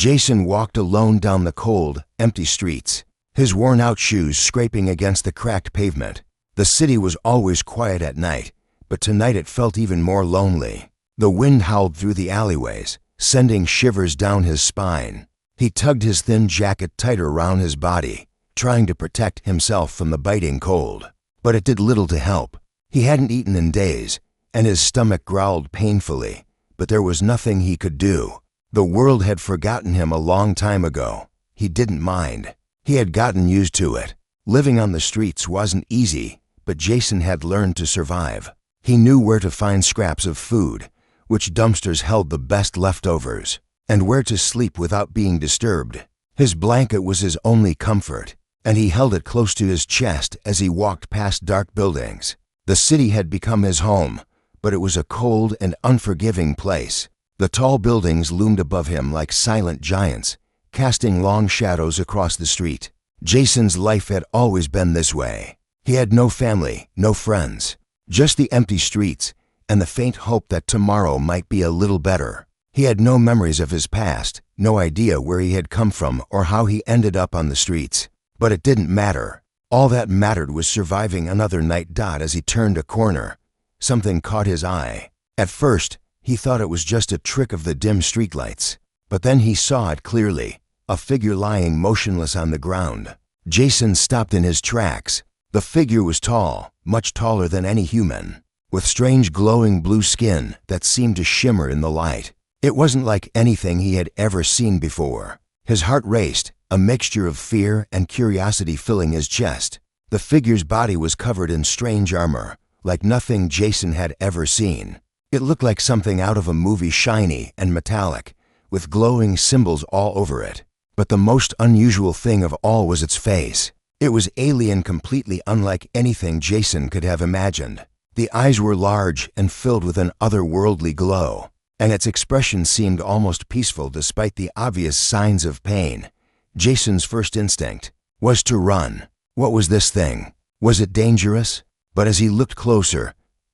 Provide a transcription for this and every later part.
Jason walked alone down the cold, empty streets, his worn-out shoes scraping against the cracked pavement. The city was always quiet at night, but tonight it felt even more lonely. The wind howled through the alleyways, sending shivers down his spine. He tugged his thin jacket tighter around his body, trying to protect himself from the biting cold. But it did little to help. He hadn't eaten in days, and his stomach growled painfully, but there was nothing he could do. The world had forgotten him a long time ago. He didn't mind. He had gotten used to it. Living on the streets wasn't easy, but Jason had learned to survive. He knew where to find scraps of food, which dumpsters held the best leftovers, and where to sleep without being disturbed. His blanket was his only comfort, and he held it close to his chest as he walked past dark buildings. The city had become his home, but it was a cold and unforgiving place. The tall buildings loomed above him like silent giants, casting long shadows across the street. Jason's life had always been this way. He had no family, no friends, just the empty streets and the faint hope that tomorrow might be a little better. He had no memories of his past, no idea where he had come from or how he ended up on the streets. But it didn't matter. All that mattered was surviving another night. As he turned a corner, something caught his eye. At first, he thought it was just a trick of the dim streetlights, but then he saw it clearly, a figure lying motionless on the ground. Jason stopped in his tracks. The figure was tall, much taller than any human, with strange glowing blue skin that seemed to shimmer in the light. It wasn't like anything he had ever seen before. His heart raced, a mixture of fear and curiosity filling his chest. The figure's body was covered in strange armor, like nothing Jason had ever seen. It looked like something out of a movie, shiny and metallic, with glowing symbols all over it. But the most unusual thing of all was its face. It was alien, completely unlike anything Jason could have imagined. The eyes were large and filled with an otherworldly glow, and its expression seemed almost peaceful despite the obvious signs of pain. Jason's first instinct was to run. What was this thing? Was it dangerous? But as he looked closer,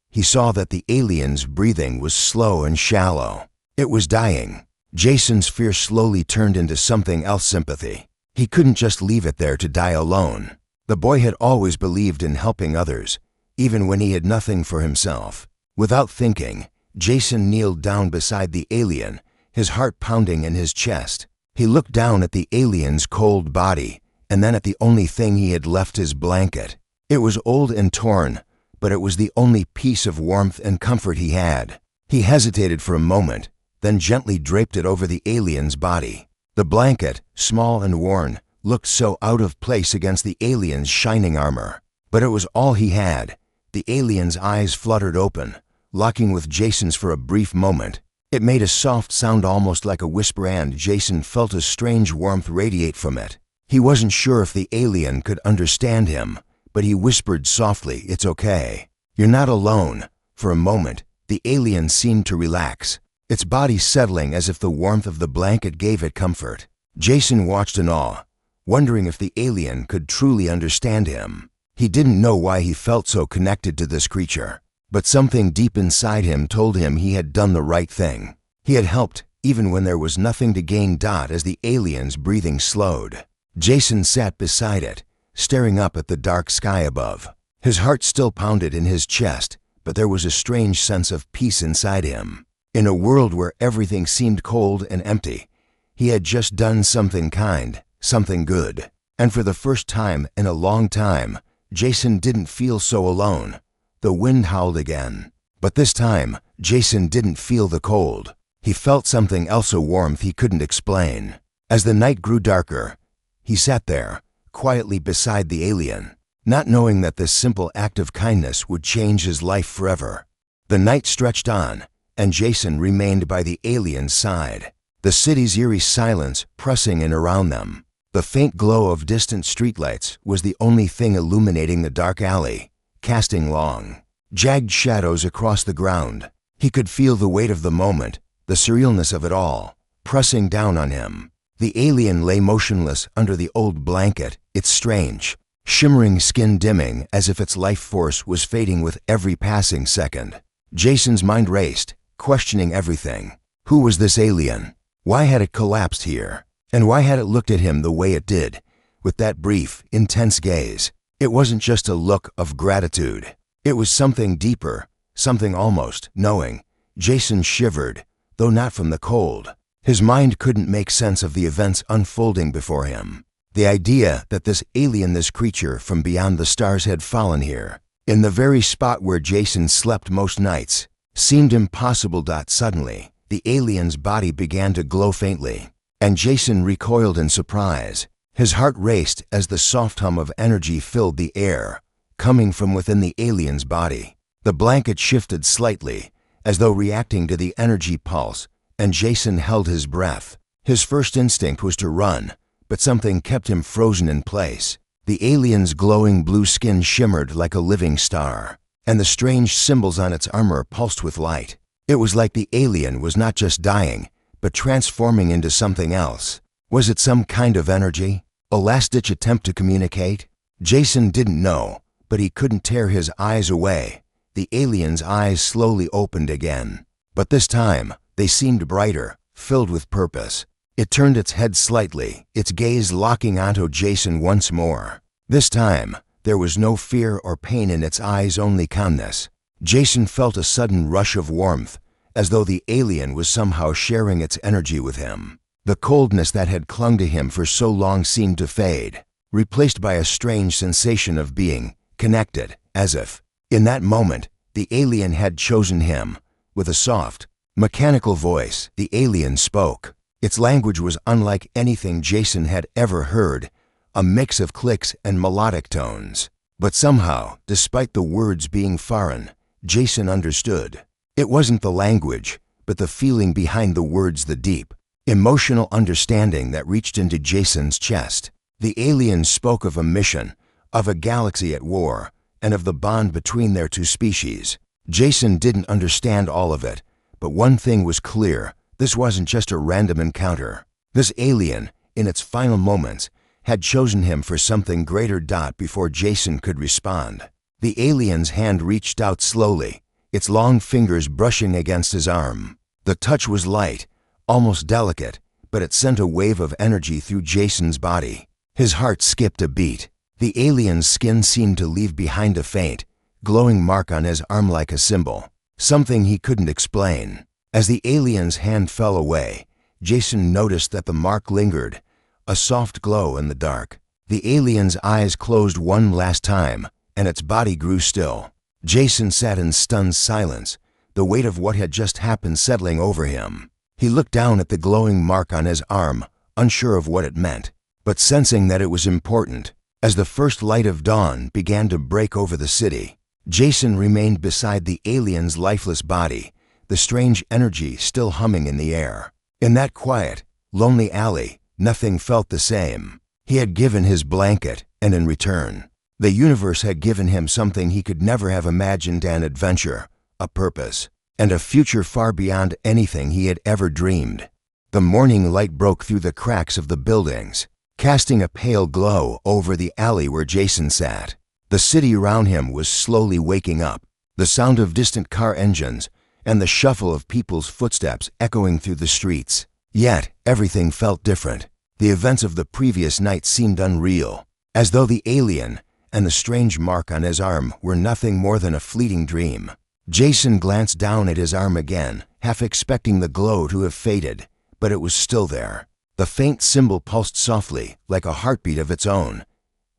he saw that the alien's breathing was slow and shallow. It was dying. Jason's fear slowly turned into something else, sympathy. He couldn't just leave it there to die alone. The boy had always believed in helping others, even when he had nothing for himself. Without thinking, Jason kneeled down beside the alien, his heart pounding in his chest. He looked down at the alien's cold body, and then at the only thing he had left, his blanket. It was old and torn, but it was the only piece of warmth and comfort he had. He hesitated for a moment, then gently draped it over the alien's body. The blanket, small and worn, looked so out of place against the alien's shining armor. But it was all he had. The alien's eyes fluttered open, locking with Jason's for a brief moment. It made a soft sound almost like a whisper, and Jason felt a strange warmth radiate from it. He wasn't sure if the alien could understand him, but he whispered softly, "It's okay. You're not alone." For a moment, the alien seemed to relax, its body settling as if the warmth of the blanket gave it comfort. Jason watched in awe, wondering if the alien could truly understand him. He didn't know why he felt so connected to this creature, but something deep inside him told him he had done the right thing. He had helped, even when there was nothing to gain. As the alien's breathing slowed, Jason sat beside it, staring up at the dark sky above. His heart still pounded in his chest, but there was a strange sense of peace inside him. In a world where everything seemed cold and empty, he had just done something kind, something good. And for the first time in a long time, Jason didn't feel so alone. The wind howled again, but this time, Jason didn't feel the cold. He felt something else, a warmth he couldn't explain. As the night grew darker, he sat there, quietly beside the alien, not knowing that this simple act of kindness would change his life forever. The night stretched on, and Jason remained by the alien's side, the city's eerie silence pressing in around them. The faint glow of distant streetlights was the only thing illuminating the dark alley, casting long, jagged shadows across the ground. He could feel the weight of the moment, the surrealness of it all, pressing down on him. The alien lay motionless under the old blanket, its strange, shimmering skin dimming as if its life force was fading with every passing second. Jason's mind raced, questioning everything. Who was this alien? Why had it collapsed here? And why had it looked at him the way it did, with that brief, intense gaze? It wasn't just a look of gratitude. It was something deeper, something almost knowing. Jason shivered, though not from the cold. His mind couldn't make sense of the events unfolding before him. The idea that this alien, this creature from beyond the stars had fallen here, in the very spot where Jason slept most nights, seemed impossible. Suddenly, the alien's body began to glow faintly, and Jason recoiled in surprise. His heart raced as the soft hum of energy filled the air, coming from within the alien's body. The blanket shifted slightly, as though reacting to the energy pulse, and Jason held his breath. His first instinct was to run, but something kept him frozen in place. The alien's glowing blue skin shimmered like a living star, and the strange symbols on its armor pulsed with light. It was like the alien was not just dying, but transforming into something else. Was it some kind of energy? A last-ditch attempt to communicate? Jason didn't know, but he couldn't tear his eyes away. The alien's eyes slowly opened again, but this time they seemed brighter, filled with purpose. It turned its head slightly, its gaze locking onto Jason once more. This time, there was no fear or pain in its eyes, only calmness. Jason felt a sudden rush of warmth, as though the alien was somehow sharing its energy with him. The coldness that had clung to him for so long seemed to fade, replaced by a strange sensation of being connected, as if, in that moment, the alien had chosen him. With a soft, mechanical voice, the alien spoke. Its language was unlike anything Jason had ever heard, a mix of clicks and melodic tones. But somehow, despite the words being foreign, Jason understood. It wasn't the language, but the feeling behind the words, the deep, emotional understanding that reached into Jason's chest. The alien spoke of a mission, of a galaxy at war, and of the bond between their two species. Jason didn't understand all of it, but one thing was clear: this wasn't just a random encounter. This alien, in its final moments, had chosen him for something greater. Before Jason could respond, the alien's hand reached out slowly, its long fingers brushing against his arm. The touch was light, almost delicate, but it sent a wave of energy through Jason's body. His heart skipped a beat. The alien's skin seemed to leave behind a faint, glowing mark on his arm, like a symbol, something he couldn't explain. As the alien's hand fell away, Jason noticed that the mark lingered, a soft glow in the dark. The alien's eyes closed one last time, and its body grew still. Jason sat in stunned silence, the weight of what had just happened settling over him. He looked down at the glowing mark on his arm, unsure of what it meant, but sensing that it was important. As the first light of dawn began to break over the city, Jason remained beside the alien's lifeless body, the strange energy still humming in the air. In that quiet, lonely alley, nothing felt the same. He had given his blanket, and in return, the universe had given him something he could never have imagined: an adventure, a purpose, and a future far beyond anything he had ever dreamed. The morning light broke through the cracks of the buildings, casting a pale glow over the alley where Jason sat. The city around him was slowly waking up, the sound of distant car engines and the shuffle of people's footsteps echoing through the streets. Yet, everything felt different. The events of the previous night seemed unreal, as though the alien and the strange mark on his arm were nothing more than a fleeting dream. Jason glanced down at his arm again, half expecting the glow to have faded, but it was still there. The faint symbol pulsed softly, like a heartbeat of its own.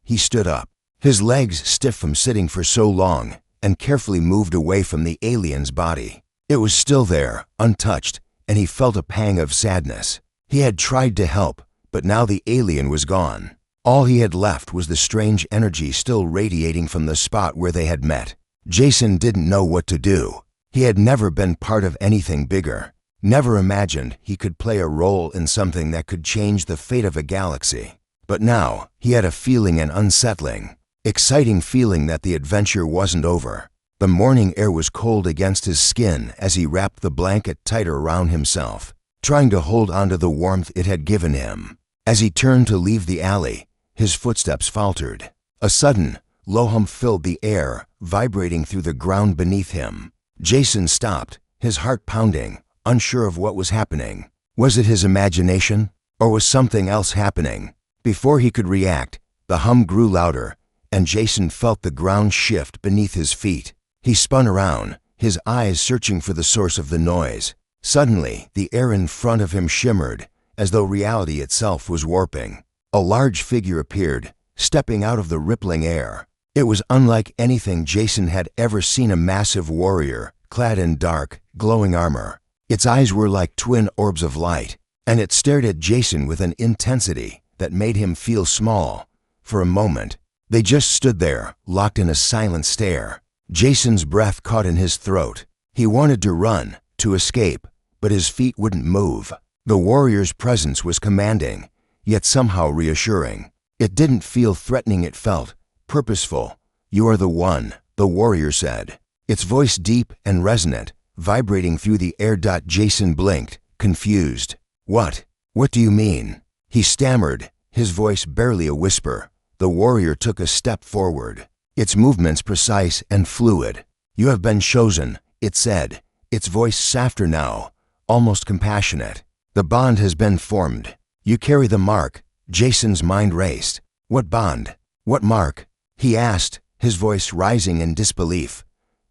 He stood up, his legs stiff from sitting for so long, and carefully moved away from the alien's body. It was still there, untouched, and he felt a pang of sadness. He had tried to help, but now the alien was gone. All he had left was the strange energy still radiating from the spot where they had met. Jason didn't know what to do. He had never been part of anything bigger, never imagined he could play a role in something that could change the fate of a galaxy. But now, he had a feeling, an unsettling, exciting feeling, that the adventure wasn't over. The morning air was cold against his skin as he wrapped the blanket tighter around himself, trying to hold onto the warmth it had given him. As he turned to leave the alley, his footsteps faltered. A sudden, low hum filled the air, vibrating through the ground beneath him. Jason stopped, his heart pounding, unsure of what was happening. Was it his imagination, or was something else happening? Before he could react, the hum grew louder, and Jason felt the ground shift beneath his feet. He spun around, his eyes searching for the source of the noise. Suddenly, the air in front of him shimmered, as though reality itself was warping. A large figure appeared, stepping out of the rippling air. It was unlike anything Jason had ever seen, a massive warrior, clad in dark, glowing armor. Its eyes were like twin orbs of light, and it stared at Jason with an intensity that made him feel small. For a moment, they just stood there, locked in a silent stare. Jason's breath caught in his throat. He wanted to run, to escape, but his feet wouldn't move. The warrior's presence was commanding, yet somehow reassuring. It didn't feel threatening, it felt purposeful. "You are the one," the warrior said, its voice deep and resonant, vibrating through the air. Jason blinked, confused. What do you mean?" he stammered, his voice barely a whisper. The warrior took a step forward, its movements precise and fluid. "You have been chosen," it said, its voice softer now, almost compassionate. "The bond has been formed. You carry the mark." Jason's mind raced. "What bond? What mark?" he asked, his voice rising in disbelief.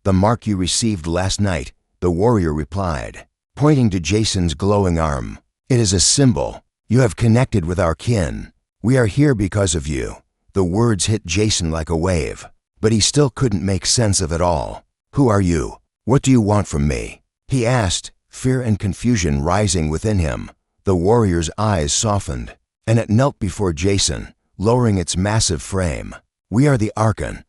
"The mark you received last night," the warrior replied, pointing to Jason's glowing arm. "It is a symbol. You have connected with our kin. We are here because of you." The words hit Jason like a wave, but he still couldn't make sense of it all. "Who are you? What do you want from me?" he asked, fear and confusion rising within him. The warrior's eyes softened, and it knelt before Jason, lowering its massive frame. "We are the Archon.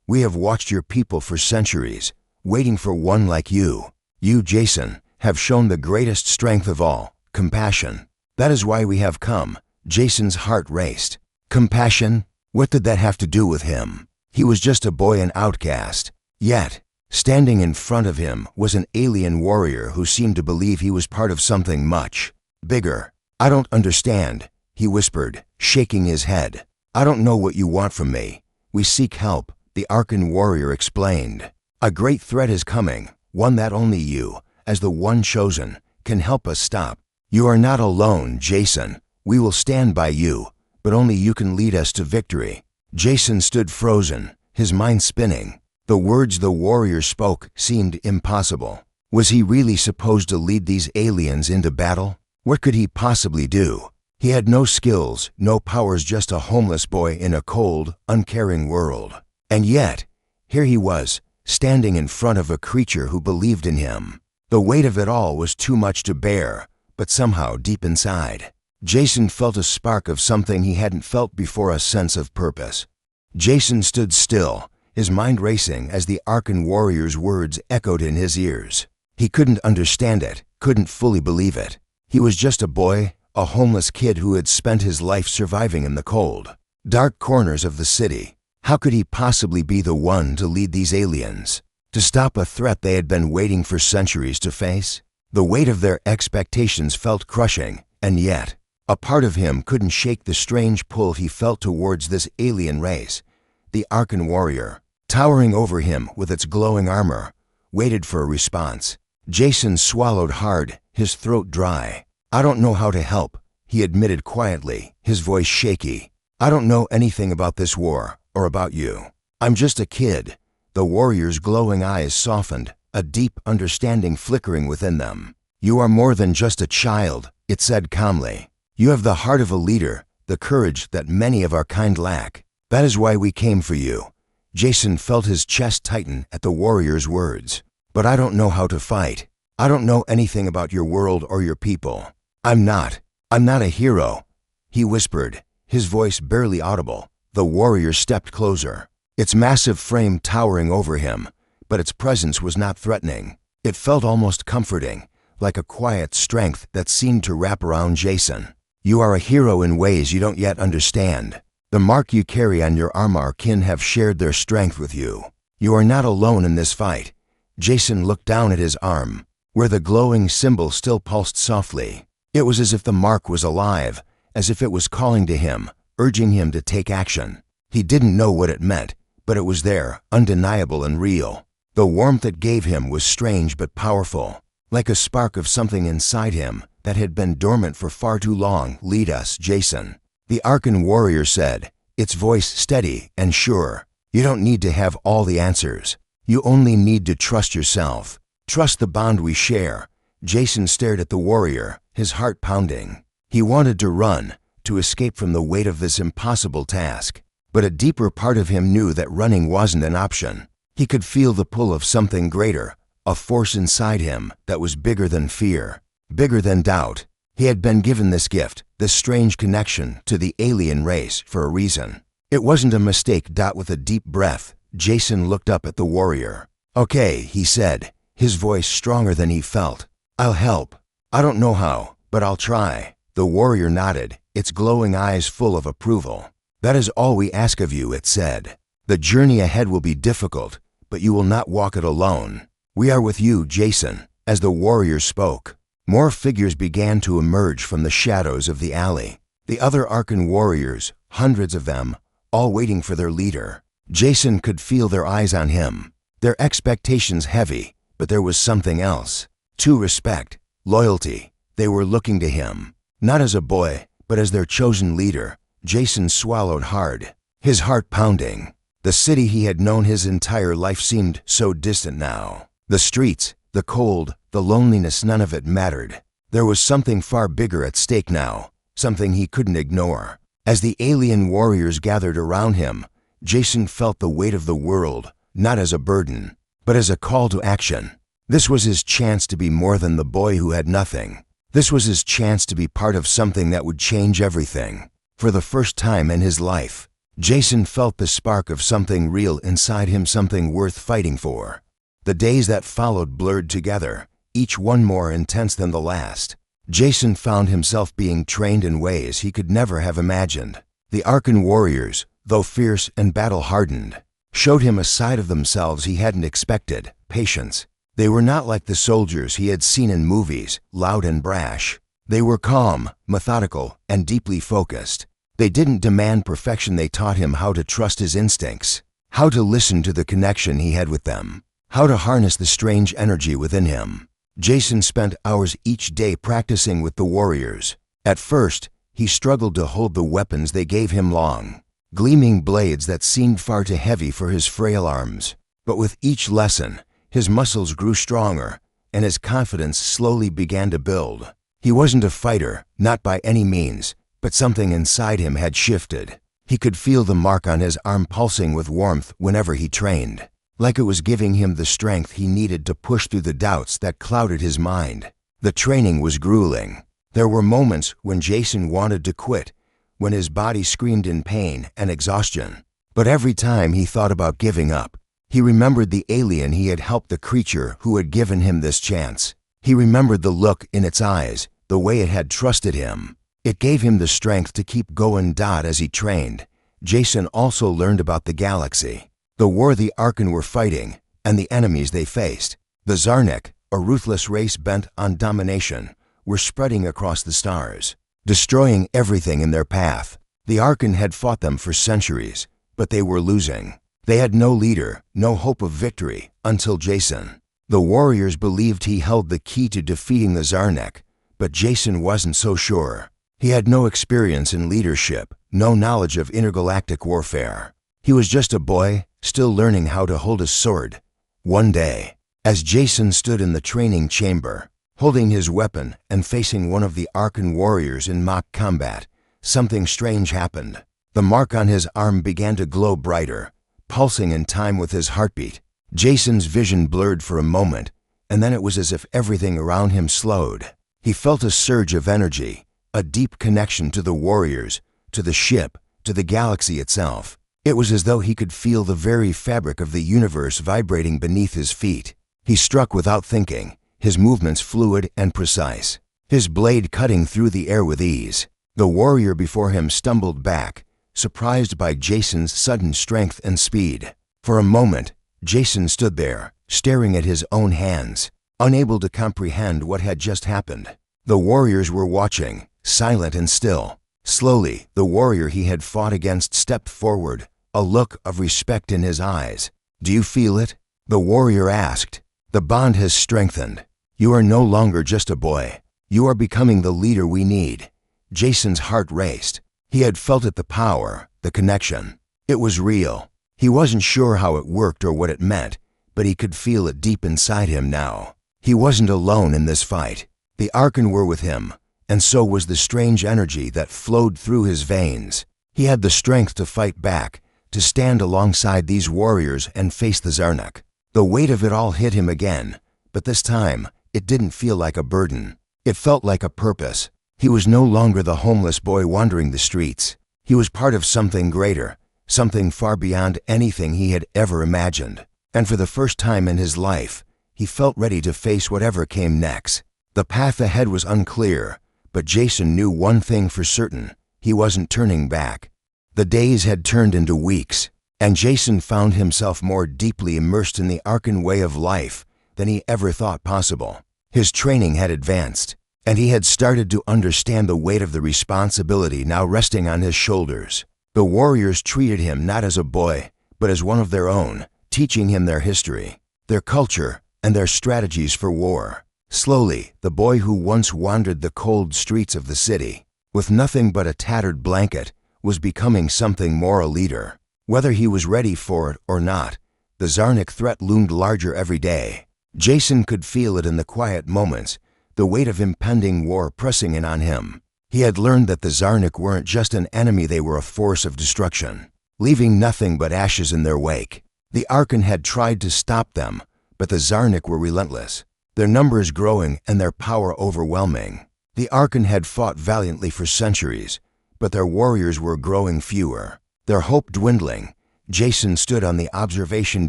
We have watched your people for centuries, waiting for one like you. You, Jason, have shown the greatest strength of all, compassion. That is why we have come." Jason's heart raced. Compassion? What did that have to do with him? He was just a boy, an outcast. Yet, standing in front of him was an alien warrior who seemed to believe he was part of something much bigger. "I don't understand," he whispered, shaking his head. "I don't know what you want from me." "We seek help," the Archon warrior explained. "A great threat is coming, one that only you, as the one chosen, can help us stop. You are not alone, Jason. We will stand by you, but only you can lead us to victory." Jason stood frozen, his mind spinning. The words the warrior spoke seemed impossible. Was he really supposed to lead these aliens into battle? What could he possibly do? He had no skills, no powers, just a homeless boy in a cold, uncaring world. And yet, here he was, standing in front of a creature who believed in him. The weight of it all was too much to bear, but somehow deep inside, Jason felt a spark of something he hadn't felt before, a sense of purpose. Jason stood still, his mind racing as the Archon warrior's words echoed in his ears. He couldn't understand it, couldn't fully believe it. He was just a boy, a homeless kid who had spent his life surviving in the cold, dark corners of the city. How could he possibly be the one to lead these aliens, to stop a threat they had been waiting for centuries to face? The weight of their expectations felt crushing, and yet, a part of him couldn't shake the strange pull he felt towards this alien race. The Archon warrior, towering over him with its glowing armor, waited for a response. Jason swallowed hard, his throat dry. "I don't know how to help," he admitted quietly, his voice shaky. "I don't know anything about this war, or about you. I'm just a kid." The warrior's glowing eyes softened, a deep understanding flickering within them. "You are more than just a child," it said calmly. "You have the heart of a leader, the courage that many of our kind lack. That is why we came for you." Jason felt his chest tighten at the warrior's words. "But I don't know how to fight. I don't know anything about your world or your people. I'm not a hero," he whispered, his voice barely audible. The warrior stepped closer, its massive frame towering over him, but its presence was not threatening. It felt almost comforting, like a quiet strength that seemed to wrap around Jason. "You are a hero in ways you don't yet understand. The mark you carry on your arm, our kin have shared their strength with you. You are not alone in this fight." Jason looked down at his arm, where the glowing symbol still pulsed softly. It was as if the mark was alive, as if it was calling to him, urging him to take action. He didn't know what it meant, but it was there, undeniable and real. The warmth it gave him was strange but powerful, like a spark of something inside him that had been dormant for far too long. Lead us, Jason, the Arkan warrior said, its voice steady and sure. You don't need to have all the answers. You only need to trust yourself. Trust the bond we share. Jason stared at the warrior, his heart pounding. He wanted to run, to escape from the weight of this impossible task. But a deeper part of him knew that running wasn't an option. He could feel the pull of something greater, a force inside him that was bigger than fear, bigger than doubt. He had been given this gift, this strange connection to the alien race for a reason. It wasn't a mistake. With a deep breath, Jason looked up at the warrior. Okay, he said, his voice stronger than he felt. I'll help. I don't know how, but I'll try. The warrior nodded, its glowing eyes full of approval. That is all we ask of you, it said. The journey ahead will be difficult, but you will not walk it alone. We are with you, Jason. As the warrior spoke, more figures began to emerge from the shadows of the alley. The other Arkan warriors, hundreds of them, all waiting for their leader. Jason could feel their eyes on him, their expectations heavy, but there was something else. Too respect, loyalty. They were looking to him, not as a boy, but as their chosen leader. Jason swallowed hard, his heart pounding. The city he had known his entire life seemed so distant now. The streets, the cold, the loneliness, none of it mattered. There was something far bigger at stake now, something he couldn't ignore. As the alien warriors gathered around him, Jason felt the weight of the world, not as a burden, but as a call to action. This was his chance to be more than the boy who had nothing. This was his chance to be part of something that would change everything. For the first time in his life, Jason felt the spark of something real inside him, something worth fighting for. The days that followed blurred together, each one more intense than the last. Jason found himself being trained in ways he could never have imagined. The Arkan warriors, though fierce and battle-hardened, showed him a side of themselves he hadn't expected: patience. They were not like the soldiers he had seen in movies, loud and brash. They were calm, methodical, and deeply focused. They didn't demand perfection. They taught him how to trust his instincts, how to listen to the connection he had with them, how to harness the strange energy within him. Jason spent hours each day practicing with the warriors. At first, he struggled to hold the weapons they gave him, long, gleaming blades that seemed far too heavy for his frail arms. But with each lesson, his muscles grew stronger, and his confidence slowly began to build. He wasn't a fighter, not by any means, but something inside him had shifted. He could feel the mark on his arm pulsing with warmth whenever he trained, like it was giving him the strength he needed to push through the doubts that clouded his mind. The training was grueling. There were moments when Jason wanted to quit, when his body screamed in pain and exhaustion. But every time he thought about giving up, he remembered the alien he had helped, the creature who had given him this chance. He remembered the look in its eyes, the way it had trusted him. It gave him the strength to keep going. As he trained, Jason also learned about the galaxy, the war the Arkan were fighting, and the enemies they faced. The Zarnik, a ruthless race bent on domination, were spreading across the stars, destroying everything in their path. The Arkan had fought them for centuries, but they were losing. They had no leader, no hope of victory, until Jason. The warriors believed he held the key to defeating the Zarnik, but Jason wasn't so sure. He had no experience in leadership, no knowledge of intergalactic warfare. He was just a boy, still learning how to hold a sword. One day, as Jason stood in the training chamber, holding his weapon and facing one of the Arkan warriors in mock combat, something strange happened. The mark on his arm began to glow brighter, pulsing in time with his heartbeat. Jason's vision blurred for a moment, and then it was as if everything around him slowed. He felt a surge of energy, a deep connection to the warriors, to the ship, to the galaxy itself. It was as though he could feel the very fabric of the universe vibrating beneath his feet. He struck without thinking, his movements fluid and precise, his blade cutting through the air with ease. The warrior before him stumbled back, surprised by Jason's sudden strength and speed. For a moment, Jason stood there, staring at his own hands, unable to comprehend what had just happened. The warriors were watching, silent and still. Slowly, the warrior he had fought against stepped forward, a look of respect in his eyes. "Do you feel it?" the warrior asked. "The bond has strengthened. You are no longer just a boy. You are becoming the leader we need." Jason's heart raced. He had felt it, the power, the connection. It was real. He wasn't sure how it worked or what it meant, but he could feel it deep inside him now. He wasn't alone in this fight. The Archon were with him, and so was the strange energy that flowed through his veins. He had the strength to fight back, to stand alongside these warriors and face the Zarnik. The weight of it all hit him again, but this time it didn't feel like a burden. It felt like a purpose. He was no longer the homeless boy wandering the streets. He was part of something greater, something far beyond anything he had ever imagined. And for the first time in his life, he felt ready to face whatever came next. The path ahead was unclear, but Jason knew one thing for certain: he wasn't turning back. The days had turned into weeks, and Jason found himself more deeply immersed in the Archon way of life than he ever thought possible. His training had advanced, and he had started to understand the weight of the responsibility now resting on his shoulders. The warriors treated him not as a boy, but as one of their own, teaching him their history, their culture, and their strategies for war. Slowly, the boy who once wandered the cold streets of the city, with nothing but a tattered blanket, was becoming something more: a leader. Whether he was ready for it or not, the Zarnik threat loomed larger every day. Jason could feel it in the quiet moments, the weight of impending war pressing in on him. He had learned that the Zarnik weren't just an enemy, they were a force of destruction, leaving nothing but ashes in their wake. The Archon had tried to stop them, but the Zarnik were relentless, their numbers growing and their power overwhelming. The Archon had fought valiantly for centuries, but their warriors were growing fewer, their hope dwindling. Jason stood on the observation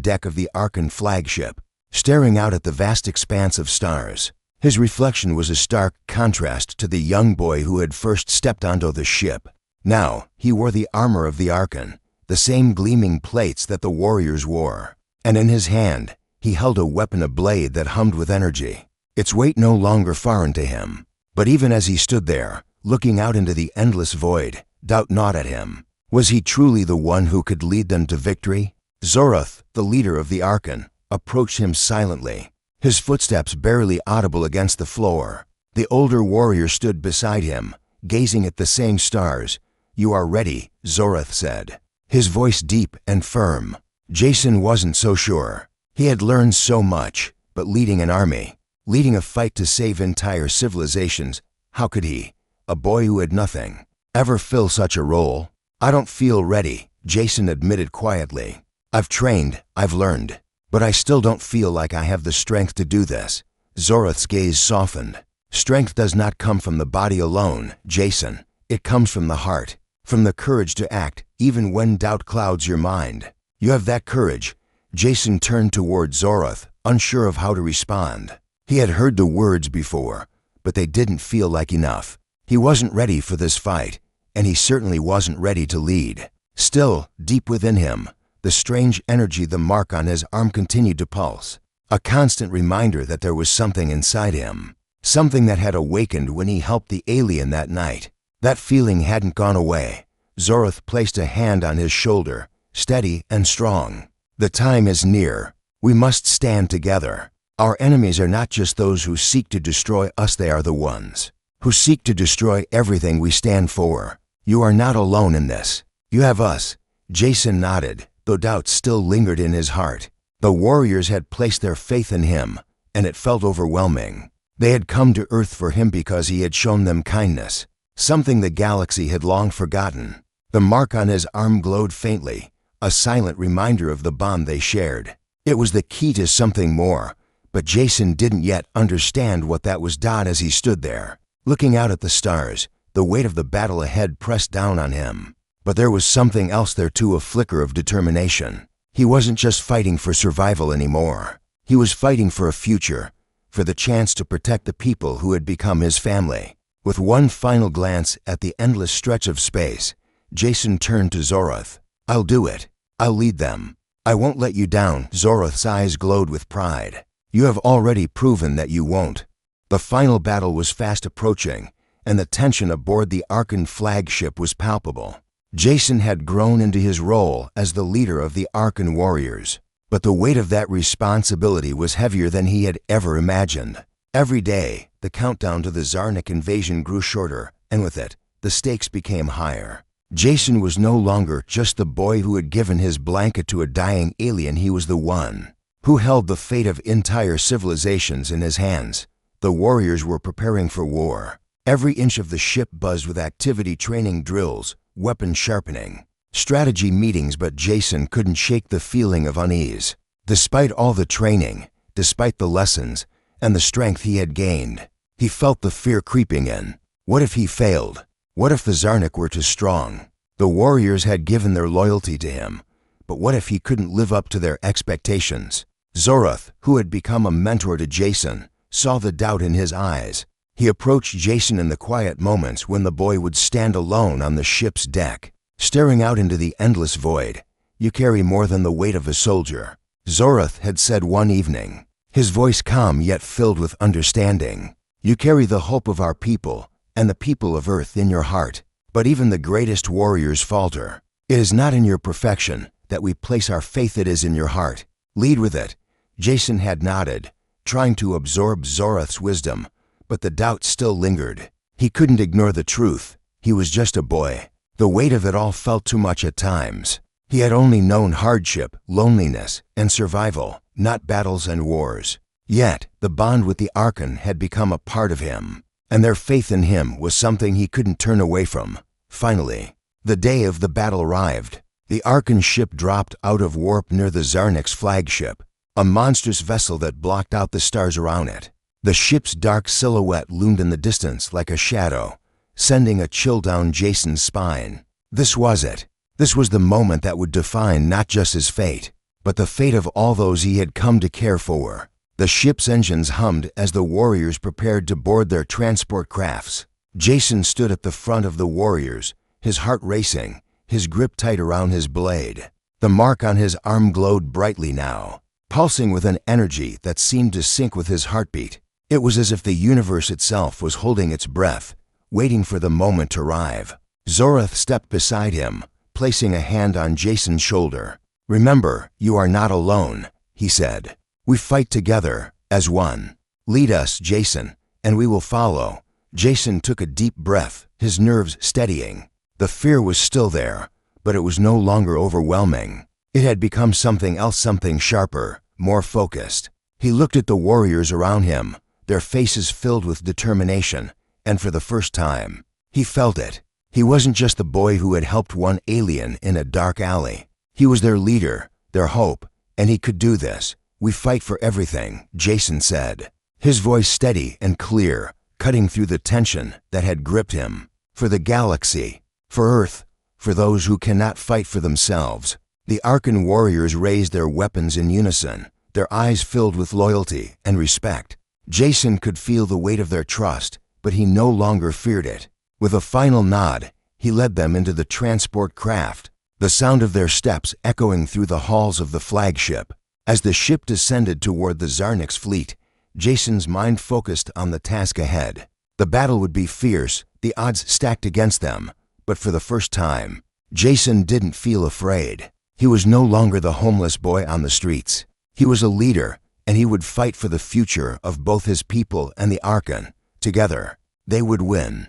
deck of the Archon flagship, staring out at the vast expanse of stars. His reflection was a stark contrast to the young boy who had first stepped onto the ship. Now, he wore the armor of the Archon, the same gleaming plates that the warriors wore. And in his hand, he held a weapon, a blade that hummed with energy, its weight no longer foreign to him. But even as he stood there, looking out into the endless void, doubt gnawed at him. Was he truly the one who could lead them to victory? Zoroth, the leader of the Archon, approached him silently, his footsteps barely audible against the floor. The older warrior stood beside him, gazing at the same stars. "You are ready," Zoroth said, his voice deep and firm. Jason wasn't so sure. He had learned so much, but leading an army, leading a fight to save entire civilizations, how could he, a boy who had nothing, ever fill such a role? "I don't feel ready," Jason admitted quietly. "I've trained, I've learned, but I still don't feel like I have the strength to do this." Zoroth's gaze softened. "Strength does not come from the body alone, Jason. It comes from the heart, from the courage to act even when doubt clouds your mind. You have that courage." Jason turned toward Zoroth, unsure of how to respond. He had heard the words before, but they didn't feel like enough. He wasn't ready for this fight, and he certainly wasn't ready to lead. Still, deep within him, the strange energy, the mark on his arm, continued to pulse, a constant reminder that there was something inside him, something that had awakened when he helped the alien that night. That feeling hadn't gone away. Zoroth placed a hand on his shoulder, steady and strong. "The time is near. We must stand together. Our enemies are not just those who seek to destroy us, they are the ones who seek to destroy everything we stand for. You are not alone in this. You have us." Jason nodded, though doubt still lingered in his heart. The warriors had placed their faith in him, and it felt overwhelming. They had come to Earth for him because he had shown them kindness, something the galaxy had long forgotten. The mark on his arm glowed faintly, a silent reminder of the bond they shared. It was the key to something more, but Jason didn't yet understand what that was. As he stood there, looking out at the stars, the weight of the battle ahead pressed down on him. But there was something else there too, a flicker of determination. He wasn't just fighting for survival anymore. He was fighting for a future, for the chance to protect the people who had become his family. With one final glance at the endless stretch of space, Jason turned to Zoroth. "I'll do it. I'll lead them. I won't let you down." Zoroth's eyes glowed with pride. "You have already proven that you won't." The final battle was fast approaching, and the tension aboard the Archon flagship was palpable. Jason had grown into his role as the leader of the Archon warriors, but the weight of that responsibility was heavier than he had ever imagined. Every day, the countdown to the Zarnik invasion grew shorter, and with it, the stakes became higher. Jason was no longer just the boy who had given his blanket to a dying alien. He was the one who held the fate of entire civilizations in his hands. The warriors were preparing for war. Every inch of the ship buzzed with activity, training drills, weapon sharpening, strategy meetings, but Jason couldn't shake the feeling of unease. Despite all the training, despite the lessons, and the strength he had gained, he felt the fear creeping in. What if he failed? What if the Zarnik were too strong? The warriors had given their loyalty to him, but what if he couldn't live up to their expectations? Zorath, who had become a mentor to Jason, saw the doubt in his eyes. He approached Jason in the quiet moments when the boy would stand alone on the ship's deck, staring out into the endless void. "You carry more than the weight of a soldier," Zorath had said one evening, his voice calm yet filled with understanding. "You carry the hope of our people and the people of Earth in your heart. But even the greatest warriors falter. It is not in your perfection that we place our faith, it is in your heart. Lead with it." Jason had nodded, trying to absorb Zorath's wisdom, but the doubt still lingered. He couldn't ignore the truth. He was just a boy. The weight of it all felt too much at times. He had only known hardship, loneliness, and survival, not battles and wars. Yet, the bond with the Archon had become a part of him, and their faith in him was something he couldn't turn away from. Finally, the day of the battle arrived. The Archon ship dropped out of warp near the Zarnik's flagship, a monstrous vessel that blocked out the stars around it. The ship's dark silhouette loomed in the distance like a shadow, sending a chill down Jason's spine. This was it. This was the moment that would define not just his fate, but the fate of all those he had come to care for. The ship's engines hummed as the warriors prepared to board their transport crafts. Jason stood at the front of the warriors, his heart racing, his grip tight around his blade. The mark on his arm glowed brightly now, pulsing with an energy that seemed to sync with his heartbeat. It was as if the universe itself was holding its breath, waiting for the moment to arrive. Zorath stepped beside him, placing a hand on Jason's shoulder. "Remember, you are not alone," he said. "We fight together, as one. Lead us, Jason, and we will follow." Jason took a deep breath, his nerves steadying. The fear was still there, but it was no longer overwhelming. It had become something else, something sharper, more focused. He looked at the warriors around him, their faces filled with determination, and for the first time, he felt it. He wasn't just the boy who had helped one alien in a dark alley. He was their leader, their hope, and he could do this. "We fight for everything," Jason said, his voice steady and clear, cutting through the tension that had gripped him. "For the galaxy, for Earth, for those who cannot fight for themselves." The Archon warriors raised their weapons in unison, their eyes filled with loyalty and respect. Jason could feel the weight of their trust, but he no longer feared it. With a final nod, he led them into the transport craft, the sound of their steps echoing through the halls of the flagship. As the ship descended toward the Zarnik's fleet, Jason's mind focused on the task ahead. The battle would be fierce, the odds stacked against them, but for the first time, Jason didn't feel afraid. He was no longer the homeless boy on the streets. He was a leader, and he would fight for the future of both his people and the Archon. Together, they would win.